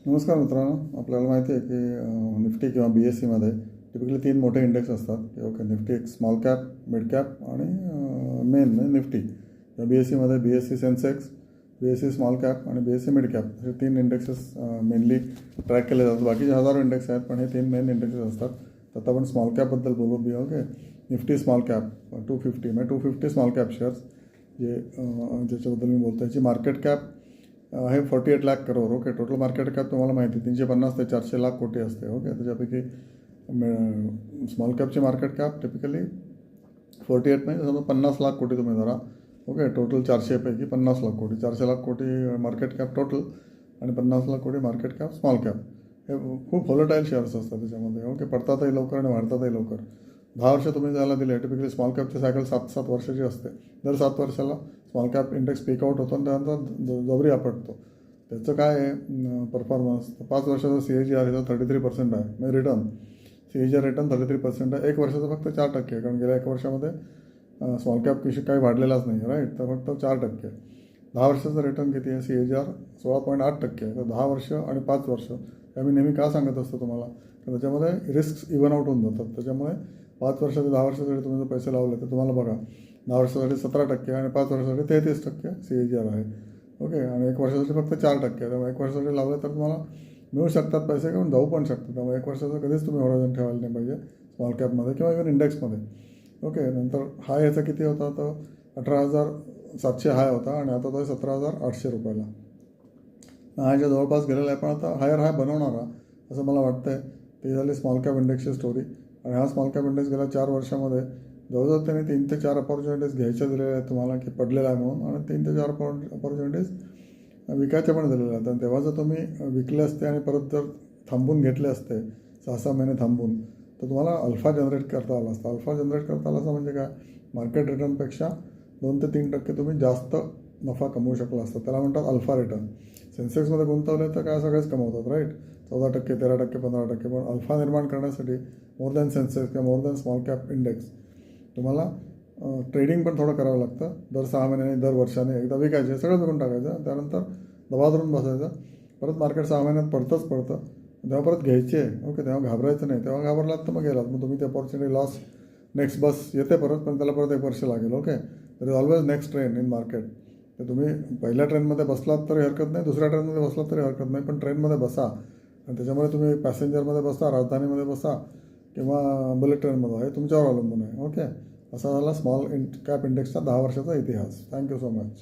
नमस्कार मित्रांनो, आपल्याला माहिती आहे की निफ्टी किंवा BSEमध्ये टिपिकली 3 मोठे इंडेक्स असतात. ओके, निफ्टी एक स्मॉल कॅप, मिड कॅप आणि मेन म्हणजे निफ्टी. किंवा BSEमध्ये BSE Sensex, BSE small cap आणि BSE मिड कॅप हे 3 इंडेक्सेस मेनली ट्रॅक केले जातात. बाकीचे हजारो इंडेक्स आहेत, पण हे 3 मेन इंडेक्सेस असतात. तर आता आपण स्मॉल कॅपबद्दल बोलू. ओके, निफ्टी स्मॉल कॅप 250 म्हणजे 250 स्मॉल कॅप शेअर्स ज्याच्याबद्दल मी बोलतो. याची मार्केट कॅप आहे 48 lakh crore. Okay, total market cap तुम्हाला माहिती आहे 350 ते 400 लाख कोटी असते. ओके, त्याच्यापैकी स्मॉल कॅपची मार्केट कॅप टिपिकली 48 म्हणजे समजा 50 लाख कोटी तुम्ही धरा. ओके, टोटल 400 पैकी 50 लाख कोटी, 400 लाख कोटी मार्केट कॅप टोटल आणि 50 लाख कोटी मार्केट कॅप स्मॉल कॅप. हे खूप व्हॉलेटाईल शेअर्स असतात त्याच्यामध्ये. ओके, पडतातही लवकर आणि वाढतातही लवकर. 10 वर्ष तुम्ही त्याला दिले. टिपिकली स्मॉल कॅपची सायकल 7 वर्षाची असते. दर 7 वर्षाला स्मॉल कॅप इंडेक्स पिकआउट होतो आणि त्यानंतर जबरी आपटतो. त्याचं काय आहे परफॉर्मन्स, 5 वर्षाचा CAGR ह्याचा 33% आहे. म्हणजे रिटर्न CAGR रिटर्न 33% आहे. 1 वर्षाचं फक्त 4% आहे, कारण गेल्या 1 वर्षामध्ये स्मॉल कॅप काही वाढलेलाच नाही, राईट. तर फक्त 4%. 10 वर्षाचं रिटर्न किती आहे? CAGR 16.8% आहे. तर 10 वर्ष आणि 5 वर्ष हे मी नेहमी का सांगत असतो तुम्हाला, तर त्याच्यामध्ये रिस्क इव्हन आउट होऊन जातात. त्याच्यामुळे 5 वर्षाचे 10 वर्षासाठी तुम्ही जर पैसे लावले तर तुम्हाला बघा 10 वर्षासाठी 17% आणि 5 वर्षासाठी 33% CAGR आहे. ओके, आणि 1 वर्षासाठी फक्त 4%. त्यामुळे 1 वर्षासाठी लावले तर तुम्हाला मिळू शकतात पैसे, किंवा जाऊ पण शकतात. त्यामुळे 1 वर्षाचं कधीच तुम्ही होरायझन ठेवायला नाही पाहिजे स्मॉल कॅपमध्ये किंवा इव्हन इंडेक्समध्ये. ओके, नंतर हाय याचा किती होता? तर 18,700 हाय होता आणि आता तो 17,800 रुपयाला हायच्या जवळपास गेलेला आहे. पण आता हायर हाय बनवणारा असं मला वाटतं आहे. ते झाली स्मॉल कॅप इंडेक्सची स्टोरी. आणि हा स्मॉल कॅप इंडेक्स गेल्या 4 वर्षामध्ये जवळजवळ त्यांनी 3 ते 4 अपॉर्च्युनिटीज घ्यायच्या दिलेल्या आहेत तुम्हाला, की पडलेला आहे म्हणून, आणि 3 ते 4 अपॉर्च्युनिटीज विकायच्या पण दिलेल्या आहेत. आणि तेव्हा जर तुम्ही विकले असते आणि परत जर थांबून घेतले असते 6-6 महिने थांबून, तर तुम्हाला अल्फा जनरेट करता आला असता. अल्फा जनरेट करता आला असं म्हणजे काय? मार्केट रिटर्नपेक्षा 2 ते 3% तुम्ही जास्त नफा कमवू शकला असता. त्याला म्हणतात अल्फा रिटर्न. सेन्सेक्समध्ये गुंतवले तर काय सगळेच कमवतात, राईट. 14%, 13%, 15%. पण अल्फा निर्माण करण्यासाठी मोर दॅन सेन्सेक्स किंवा more than small cap index तुम्हाला ट्रेडिंग पण थोडं करावं लागतं. दर 6 महिन्याने, दर वर्षाने एकदा विकायचे, सगळं विकून टाकायचं. त्यानंतर दबा धरून बसायचं. परत मार्केट 6 महिन्यात पडतं. तेव्हा परत घ्यायचे. ओके, तेव्हा घाबरायचं नाही. तेव्हा घाबरलात तर मग गेलात, मग तुम्ही ती अपॉर्च्युनिटी लॉस. नेक्स्ट बस येते परत, पण त्याला परत 1 वर्ष लागेल. ओके, तर is always next train in market. तर तुम्ही पहिल्या ट्रेनमध्ये बसलात तरी हरकत नाही, दुसऱ्या ट्रेनमध्ये बसलात तरी हरकत नाही, पण ट्रेनमध्ये बसा. आणि त्याच्यामुळे तुम्ही पॅसेंजरमध्ये बसा, राजधानीमध्ये बसा किंवा बुलेट ट्रेनमध्ये, हे तुमच्यावर अवलंबून आहे. ओके, असा झाला स्मॉल कॅप इंडेक्सचा 10 वर्षाचा इतिहास. Thank you so much.